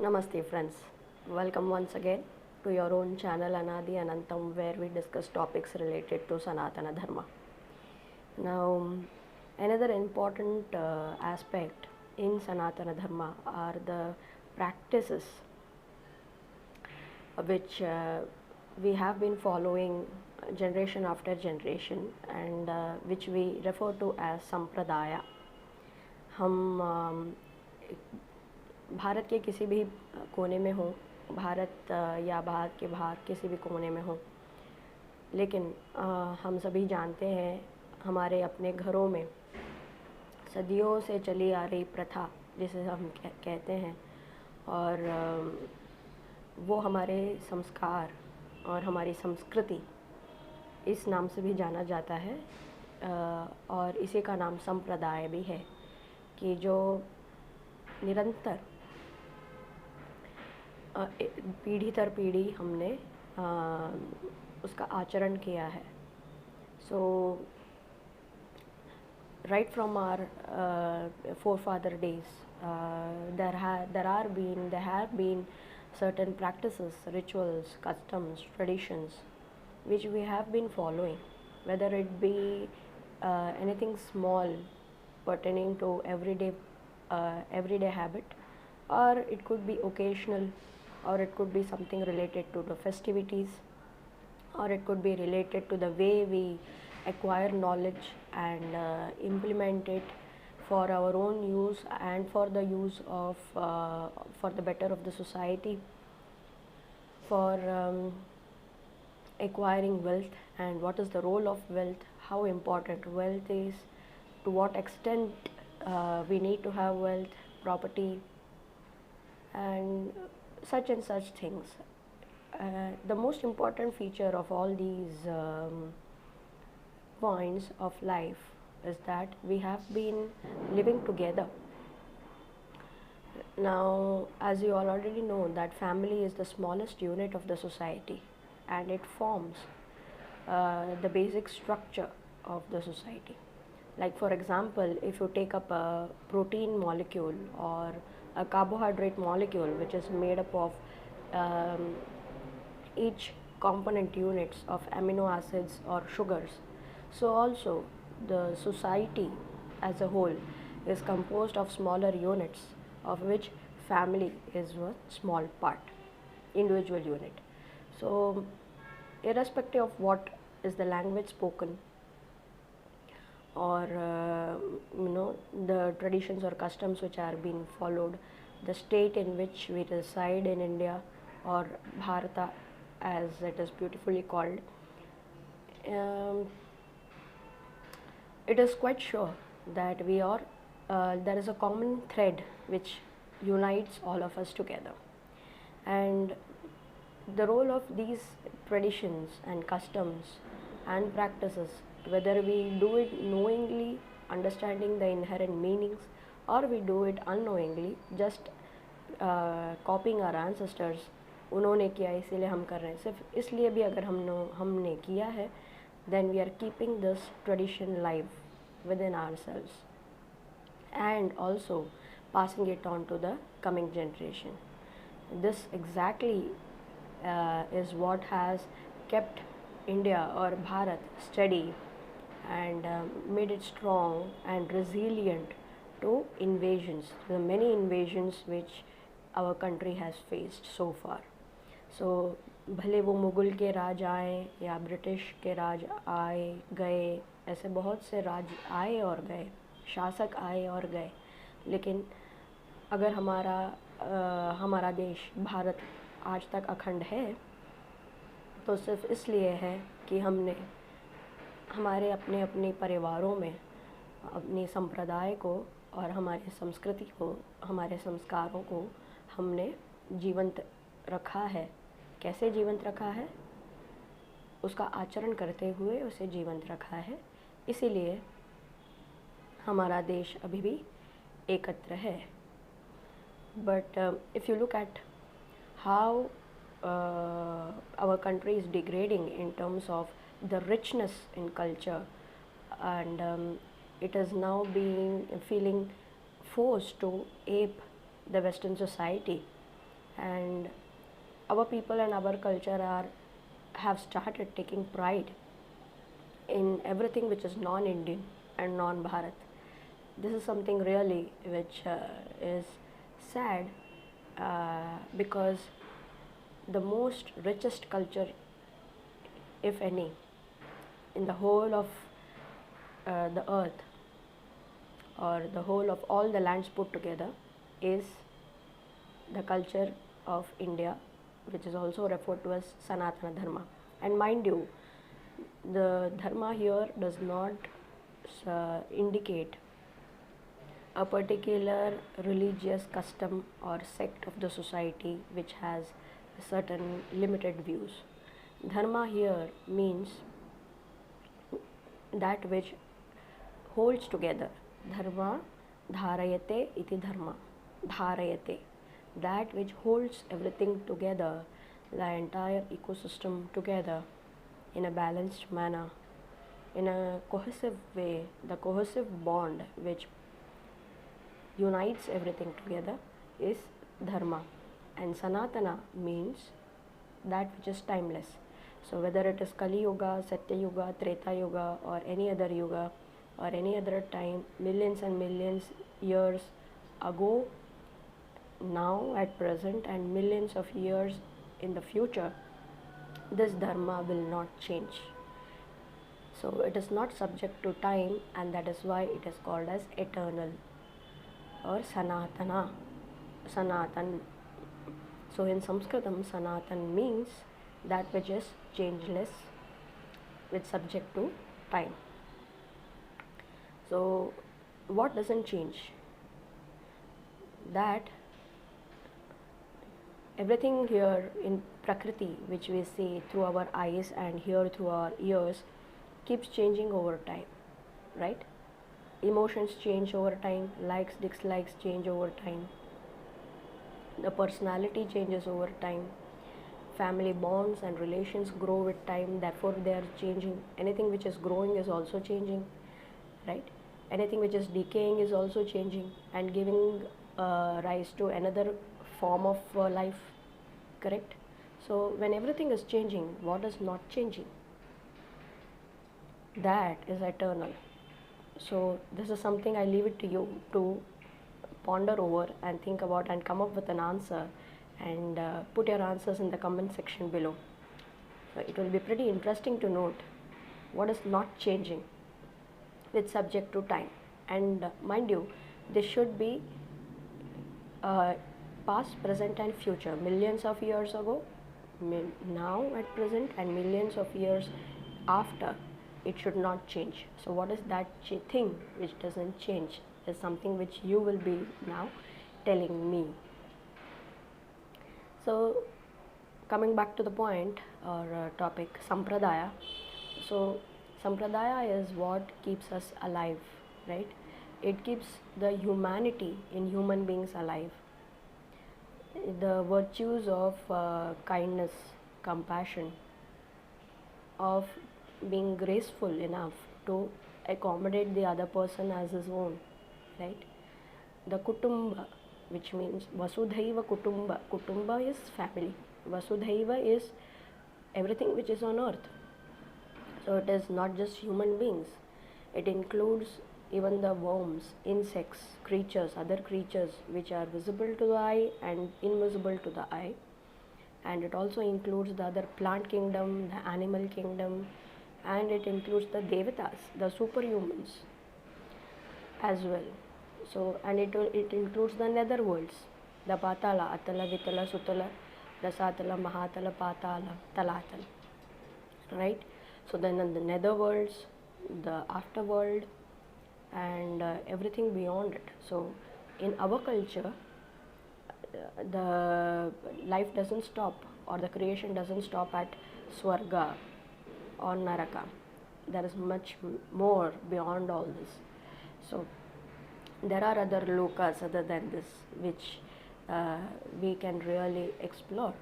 Namaste friends, welcome once again to your own channel Anadi Anantam, where we discuss topics related to Sanatana Dharma. Now, another important aspect in Sanatana Dharma are the practices which we have been following generation after generation and which we refer to as Sampradaya. हम भारत के किसी भी कोने में हों, भारत या भारत के बाहर किसी भी कोने में हों, लेकिन हम सभी जानते हैं हमारे अपने घरों में सदियों से चली आ रही प्रथा जिसे हम कहते हैं, और वो हमारे संस्कार और हमारी संस्कृति इस नाम से भी जाना जाता है, और इसी का नाम संप्रदाय भी है कि जो निरंतर पीढ़ी दर पीढ़ी हमने उसका आचरण किया है. सो right from our forefather days, there have been certain practices, rituals, customs, traditions which we have been following, whether it be anything small pertaining to everyday habit, or it could be occasional, or it could be something related to the festivities, or it could be related to the way we acquire knowledge and implement it for our own use and for the use of for the better of the society, for acquiring wealth and what is the role of wealth, how important wealth is, to what extent we need to have wealth, property, and such things. The most important feature of all these points of life is that we have been living together. Now, as you all already know, that family is the smallest unit of the society, and it forms the basic structure of the society. Like for example, if you take up a protein molecule or a carbohydrate molecule which is made up of each component units of amino acids or sugars, so also the society as a whole is composed of smaller units, of which family is a small part, individual unit. So irrespective of what is the language spoken, or the traditions or customs which are being followed, the state in which we reside in India, or Bharata as it is beautifully called, it is quite sure that we are there is a common thread which unites all of us together. And the role of these traditions and customs and practices, whether we do it knowingly, understanding the inherent meanings, or we do it unknowingly, just copying our ancestors, उन्होंने किया इसीलिए हम कर रहे हैं, सिर्फ इसलिए भी अगर हमने किया है, then we are keeping this tradition live within ourselves and also passing it on to the coming generation. This exactly is what has kept India or Bharat steady and made it strong and resilient to invasions, the many invasions which our country has faced so far. So भले वो मुग़ल के राज आए या British के राज आए गए, ऐसे बहुत से राज आए और गए, शासक आए और गए, लेकिन अगर हमारा देश भारत आज तक अखंड है तो सिर्फ इसलिए है कि हमने हमारे अपने अपने परिवारों में अपनी संप्रदाय को और हमारी संस्कृति को, हमारे संस्कारों को हमने जीवंत रखा है. कैसे जीवंत रखा है? उसका आचरण करते हुए उसे जीवंत रखा है. इसीलिए हमारा देश अभी भी एकत्र है. But if you look at how our country is degrading in terms of the richness in culture, and it is now feeling forced to ape the Western society, and our people and our culture have started taking pride in everything which is non-Indian and non-Bharat. This is something really which is sad, because the most richest culture, if any, in the whole of the earth, or the whole of all the lands put together, is the culture of India, which is also referred to as Sanatana Dharma. And mind you, the Dharma here does not indicate a particular religious custom or sect of the society which has certain limited views. Dharma here means that which holds together. Dharma dharayate iti dharma. Dharayate. That which holds everything together, the entire ecosystem together in a balanced manner, in a cohesive way, the cohesive bond which unites everything together is Dharma. And Sanatana means that which is timeless. So whether it is Kali Yuga, Satya Yuga, Treta Yuga, or any other yuga, or any other time, millions and millions years ago, now at present, and millions of years in the future, this Dharma will not change. So it is not subject to time, and that is why it is called as eternal or Sanatana. Sanatan. So in Sanskritam, Sanatan means that which is changeless, which subject to time. So what doesn't change? That everything here in Prakriti, which we see through our eyes and hear through our ears, keeps changing over time, right? Emotions change over time, likes, dislikes change over time, the personality changes over time, family bonds and relations grow with time, therefore they are changing. Anything which is growing is also changing, right? Anything which is decaying is also changing and giving rise to another form of life, correct? So when everything is changing, what is not changing? That is eternal. So this is something I leave it to you to ponder over and think about and come up with an answer, and put your answers in the comment section below. So it will be pretty interesting to note what is not changing with subject to time. And mind you, this should be past, present and future, millions of years ago, now at present, and millions of years after. It should not change. So what is that thing which doesn't change? Is something which you will be now telling me. So coming back to the point or topic, Sampradaya. So Sampradaya is what keeps us alive, right? It keeps the humanity in human beings alive. The virtues of kindness, compassion, of being graceful enough to accommodate the other person as his own, right? The Kutumba, which means Vasudhaiva Kutumba. Kutumba is family. Vasudhaiva is everything which is on earth. So it is not just human beings. It includes even the worms, insects, creatures, other creatures which are visible to the eye and invisible to the eye. And it also includes the other plant kingdom, the animal kingdom, and it includes the Devatas, the superhumans as well. So, and it includes the nether worlds, the Patala, Atala, Vitala, Sutala, Rasatala, Mahatala, Patala, Talatala, right? So then the nether worlds, the afterworld, and everything beyond it. So in our culture, the life doesn't stop, or the creation doesn't stop at Swarga or Naraka. There is much more beyond all this. So there are other lokas other than this which we can really explore.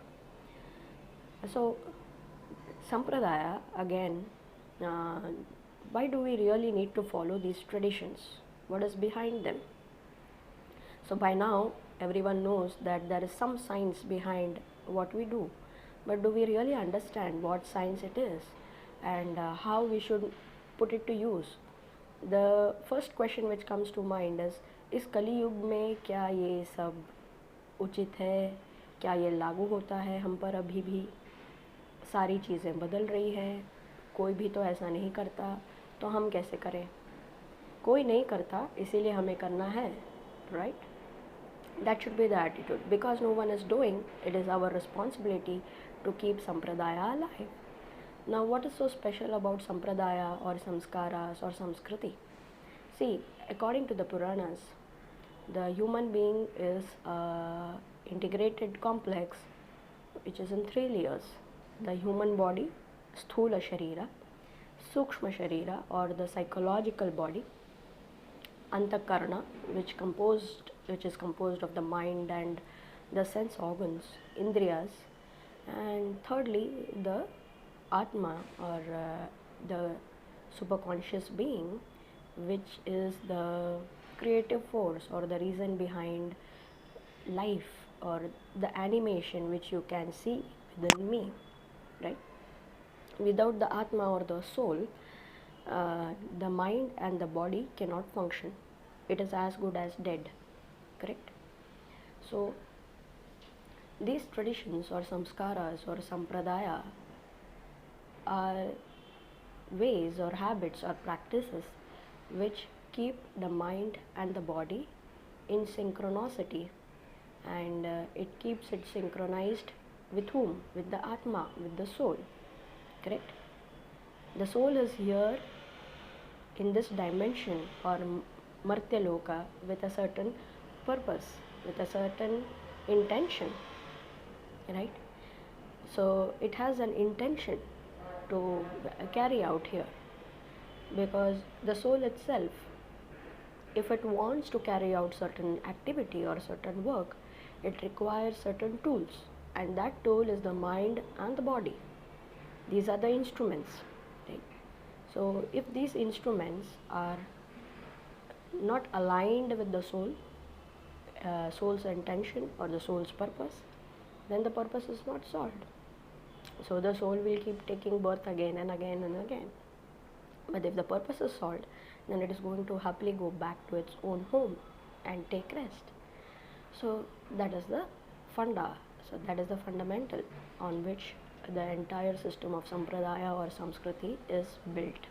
So Sampradaya, again, why do we really need to follow these traditions? What is behind them? So by now Everyone knows that there is some science behind what we do, but do we really understand what science it is and how we should put it to use? The first question which comes to mind is कली युग में क्या ये सब उचित है? क्या ये लागू होता है हम पर? अभी भी सारी चीज़ें बदल रही है, कोई भी तो ऐसा नहीं करता, तो हम कैसे करें? कोई नहीं करता इसीलिए हमें करना है, right? That should be the attitude. Because no one is doing, it is our responsibility to keep Sampradaya alive. Now, what is so special about Sampradaya or Samskaras or Samskriti? See, according to the Puranas, the human being is an integrated complex which is in 3 layers. The human body, Sthula Sharira, Sukshma Sharira or the psychological body, Antakarana, which is composed of the mind and the sense organs, Indriyas, and thirdly the Atma or the superconscious being, which is the creative force or the reason behind life or the animation which you can see within me, right? Without the Atma or the soul, the mind and the body cannot function. It is as good as dead, correct? So these traditions or samskaras or sampradaya are ways or habits or practices which keep the mind and the body in synchronicity, and it keeps it synchronized with whom? With the Atma, with the soul, correct? The soul is here in this dimension or Martya Loka with a certain purpose, with a certain intention, right? So it has an intention to carry out here, because the soul itself, if it wants to carry out certain activity or certain work, it requires certain tools, and that tool is the mind and the body. These are the instruments, right? So if these instruments are not aligned with the soul's intention or the soul's purpose, then the purpose is not solved. So the soul will keep taking birth again and again and again. But if the purpose is solved, then it is going to happily go back to its own home and take rest. So that is the funda. So that is the fundamental on which the entire system of Sampradaya or Samskriti is built.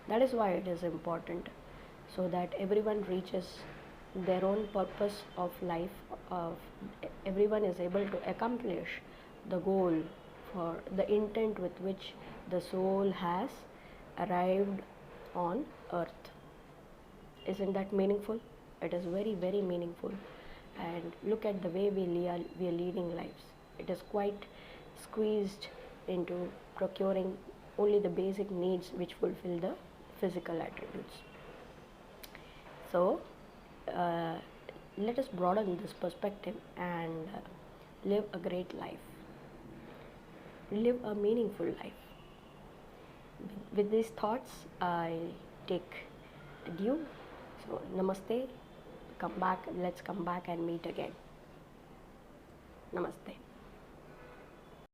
That is why it is important, so that everyone reaches their own purpose of life, everyone is able to accomplish the goal for the intent with which the soul has arrived on earth. Isn't that meaningful? It is very, very meaningful. And look at the way we are leading lives. It is quite squeezed into procuring only the basic needs which fulfill the physical attributes. So let us broaden this perspective and live a great life, live a meaningful life. With these thoughts, I take adieu. So namaste. Come back. Let's come back and meet again. Namaste.